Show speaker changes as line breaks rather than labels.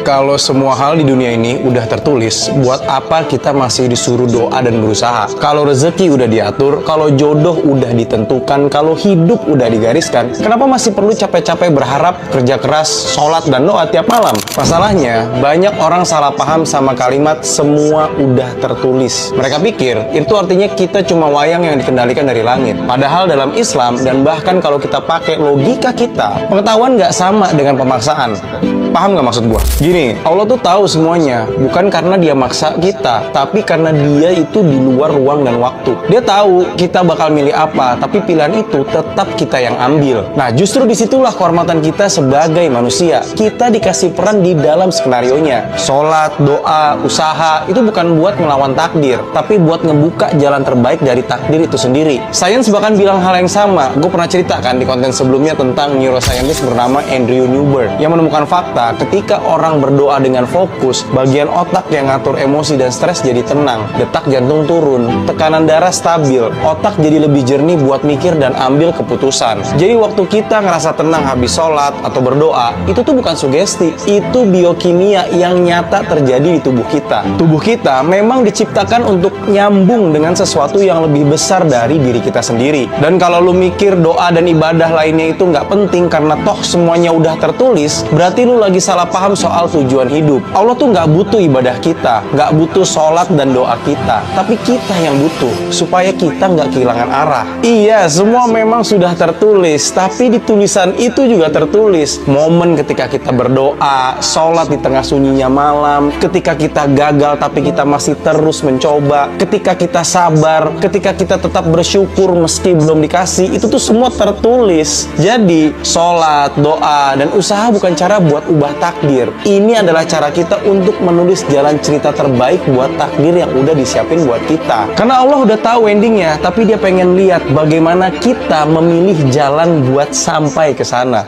Kalau semua hal di dunia ini udah tertulis, buat apa kita masih disuruh doa dan berusaha? Kalau rezeki udah diatur, kalau jodoh udah ditentukan, kalau hidup udah digariskan, kenapa masih perlu capek-capek berharap, kerja keras, sholat, dan doa tiap malam? Masalahnya, banyak orang salah paham sama kalimat semua udah tertulis. Mereka pikir, itu artinya kita cuma wayang yang dikendalikan dari langit. Padahal dalam Islam, dan bahkan kalau kita pakai logika kita, pengetahuan nggak sama dengan pemaksaan. Paham nggak maksud gua? Gini, Allah tuh tahu semuanya, bukan karena dia maksa kita, tapi karena dia itu di luar ruang dan waktu. Dia tahu kita bakal milih apa, tapi pilihan itu tetap kita yang ambil. Nah, justru disitulah kehormatan kita sebagai manusia. Kita dikasih peran di dalam skenarionya. Sholat, doa, usaha, itu bukan buat melawan takdir, tapi buat ngebuka jalan terbaik dari takdir itu sendiri. Sains bahkan bilang hal yang sama. Gue pernah ceritakan di konten sebelumnya tentang neuroscientist bernama Andrew Newberg yang menemukan fakta ketika orang berdoa dengan fokus, bagian otak yang ngatur emosi dan stres jadi tenang, detak jantung turun, tekanan darah stabil, otak jadi lebih jernih buat mikir dan ambil keputusan. Jadi waktu kita ngerasa tenang habis sholat atau berdoa, itu tuh bukan sugesti, itu biokimia yang nyata terjadi di tubuh kita. Tubuh kita memang diciptakan untuk nyambung dengan sesuatu yang lebih besar dari diri kita sendiri. Dan kalau lu mikir doa dan ibadah lainnya itu nggak penting karena toh semuanya udah tertulis, berarti lu lagi salah paham soal tujuan hidup. Allah tuh nggak butuh ibadah kita, nggak butuh sholat dan doa kita, tapi kita yang butuh supaya kita nggak kehilangan arah. Iya, semua memang sudah tertulis, tapi di tulisan itu juga tertulis momen ketika kita berdoa, sholat di tengah sunyinya malam, ketika kita gagal tapi kita masih terus mencoba, ketika kita sabar, ketika kita tetap bersyukur meski belum dikasih, itu tuh semua tertulis. Jadi sholat, doa, dan usaha bukan cara buat ubah takdir. Ini adalah cara kita untuk menulis jalan cerita terbaik buat takdir yang udah disiapin buat kita. Karena Allah udah tahu endingnya, tapi dia pengen lihat bagaimana kita memilih jalan buat sampai ke sana.